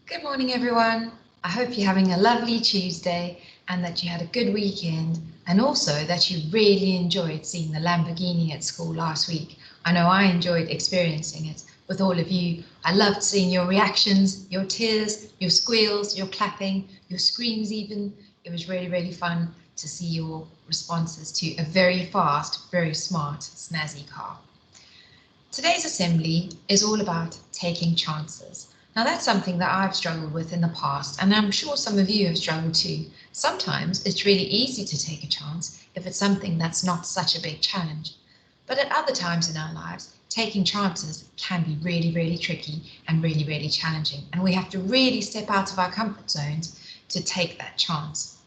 Good morning, everyone. I hope you're having a lovely Tuesday and that you had a good weekend, and also that you really enjoyed seeing the Lamborghini at school last week. I know I enjoyed experiencing it with all of you. I loved seeing your reactions, your tears, your squeals, your clapping, your screams even. It was really, really fun to see your responses to a very fast, very smart, snazzy car. Today's assembly is all about taking chances. Now that's something that I've struggled with in the past, and I'm sure some of you have struggled too. Sometimes it's really easy to take a chance if it's something that's not such a big challenge. But at other times in our lives, taking chances can be really, really tricky and really, really challenging. And we have to really step out of our comfort zones to take that chance.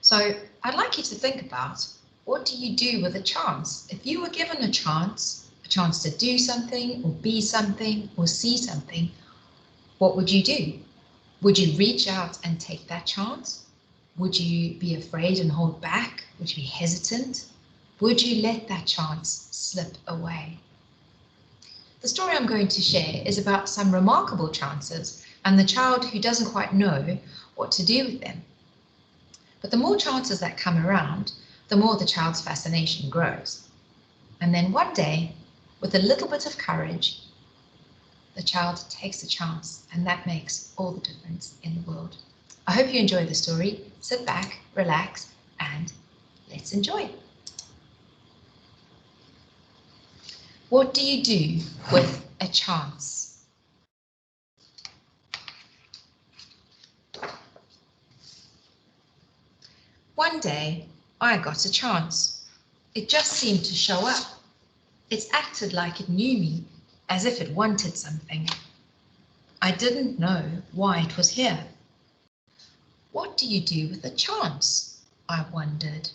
So I'd like you to think about, what do you do with a chance? If you were given a chance to do something or be something or see something, what would you do? Would you reach out and take that chance? Would you be afraid and hold back? Would you be hesitant? Would you let that chance slip away? The story I'm going to share is about some remarkable chances and the child who doesn't quite know what to do with them. But the more chances that come around, the more the child's fascination grows. And then one day, with a little bit of courage, the child takes a chance, and that makes all the difference in the world. I hope you enjoy the story. Sit back, relax, and let's enjoy. What do you do with a chance? One day, I got a chance. It just seemed to show up. It acted like it knew me, as if it wanted something. I didn't know why it was here. What do you do with a chance? I wondered.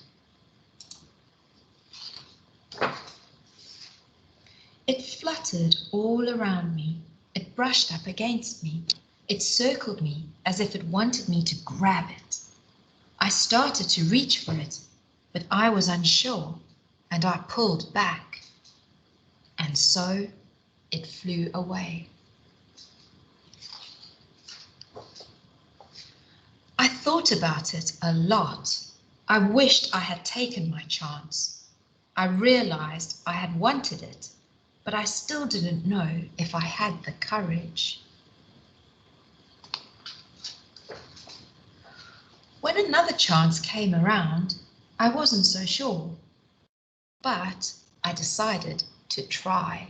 It fluttered all around me. It brushed up against me. It circled me as if it wanted me to grab it. I started to reach for it, but I was unsure, and I pulled back. And so it flew away. I thought about it a lot. I wished I had taken my chance. I realized I had wanted it, but I still didn't know if I had the courage. When another chance came around, I wasn't so sure, but I decided to try.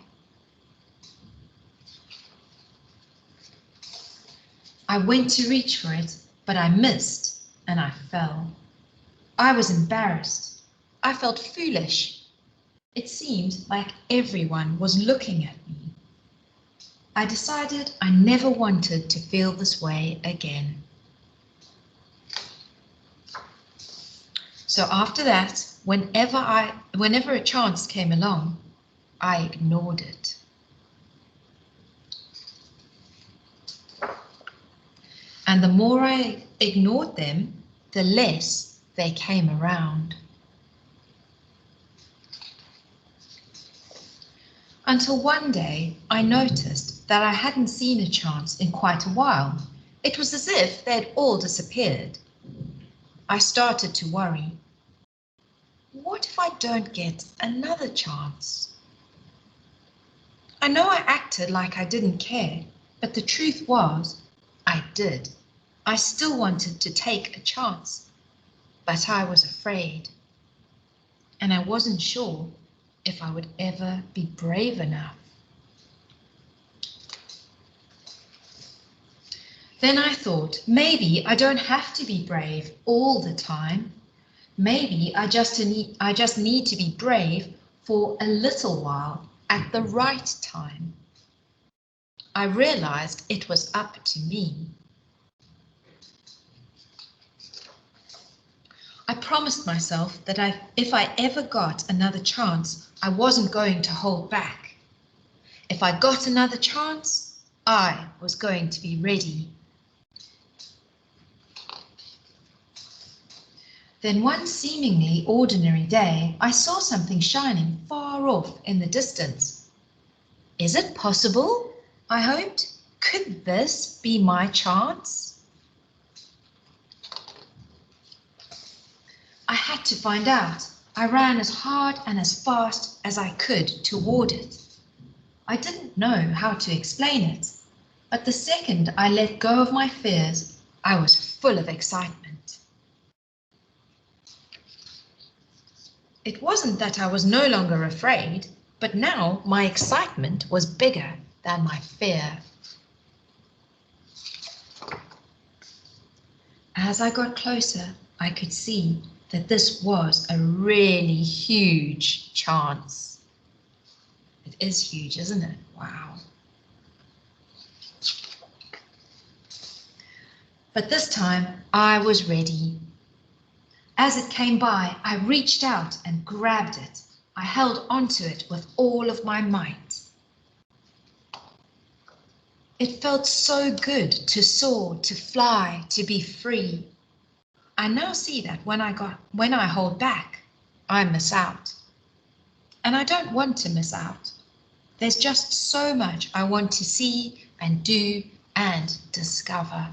I went to reach for it, but I missed and I fell. I was embarrassed. I felt foolish. It seemed like everyone was looking at me. I decided I never wanted to feel this way again. So after that, whenever a chance came along, I ignored it. And the more I ignored them, the less they came around. Until one day, I noticed that I hadn't seen a chance in quite a while. It was as if they'd all disappeared. I started to worry. What if I don't get another chance? I know I acted like I didn't care, but the truth was, I did. I still wanted to take a chance, but I was afraid. And I wasn't sure if I would ever be brave enough. Then I thought, maybe I don't have to be brave all the time. Maybe I just need to be brave for a little while at the right time. I realized it was up to me. I promised myself that if I ever got another chance, I wasn't going to hold back. If I got another chance, I was going to be ready. Then one seemingly ordinary day, I saw something shining far off in the distance. Is it possible? I hoped. Could this be my chance? I had to find out. I ran as hard and as fast as I could toward it. I didn't know how to explain it, but the second I let go of my fears, I was full of excitement. It wasn't that I was no longer afraid, but now my excitement was bigger than my fear. As I got closer, I could see that this was a really huge chance. It is huge, isn't it? Wow. But this time I was ready. As it came by, I reached out and grabbed it. I held onto it with all of my might. It felt so good to soar, to fly, to be free. I now see that when I hold back, I miss out. And I don't want to miss out. There's just so much I want to see and do and discover.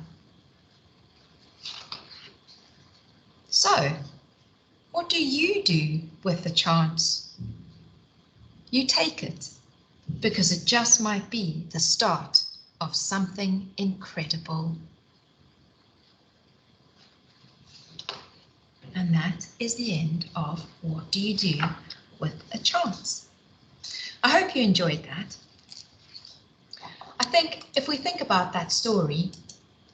So, what do you do with the chance? You take it, because it just might be the start of something incredible. And that is the end of What Do You Do with a Chance? I hope you enjoyed that. I think if we think about that story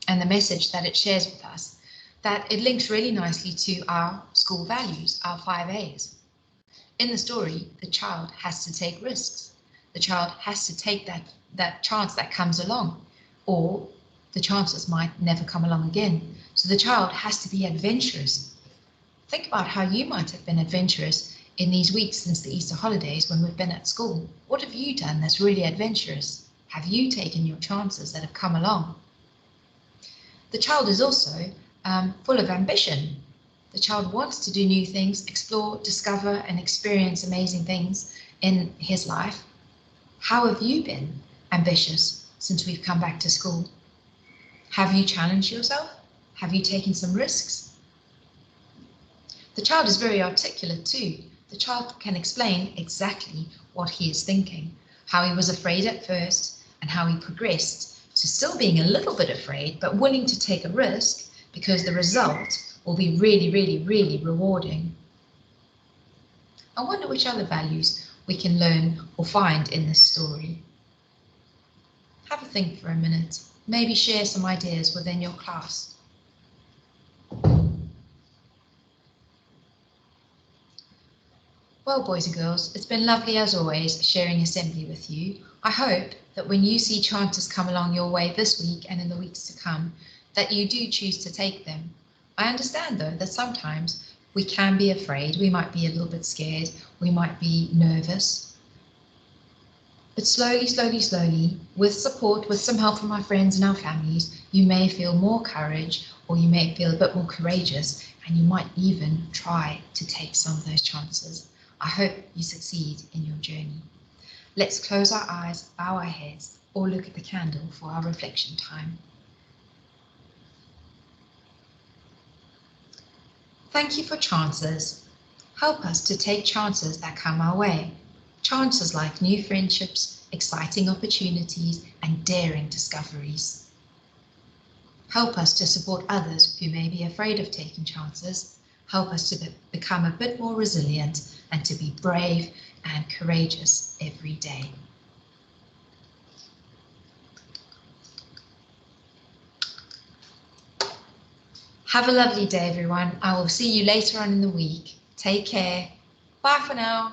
and the message that it shares with us, that it links really nicely to our school values, our 5 A's. In the story, the child has to take risks. The child has to take that chance that comes along, or the chances might never come along again. So the child has to be adventurous. Think about how you might have been adventurous in these weeks since the Easter holidays when we've been at school. What have you done that's really adventurous? Have you taken your chances that have come along? The child is also full of ambition. The child wants to do new things, explore, discover, and experience amazing things in his life. How have you been ambitious since we've come back to school? Have you challenged yourself? Have you taken some risks? The child is very articulate too. The child can explain exactly what he is thinking, how he was afraid at first and how he progressed to still being a little bit afraid, but willing to take a risk because the result will be really, really, really rewarding. I wonder which other values we can learn or find in this story. Have a think for a minute. Maybe share some ideas within your class. Well, boys and girls, it's been lovely as always sharing assembly with you. I hope that when you see chances come along your way this week and in the weeks to come, that you do choose to take them. I understand though that sometimes we can be afraid, we might be a little bit scared, we might be nervous. But slowly, slowly, slowly, with support, with some help from our friends and our families, you may feel more courage, or you may feel a bit more courageous, and you might even try to take some of those chances. I hope you succeed in your journey. Let's close our eyes, bow our heads, or look at the candle for our reflection time. Thank you for chances. Help us to take chances that come our way. Chances like new friendships, exciting opportunities, and daring discoveries. Help us to support others who may be afraid of taking chances. Help us to become a bit more resilient and to be brave and courageous every day. Have a lovely day, everyone. I will see you later on in the week. Take care. Bye for now.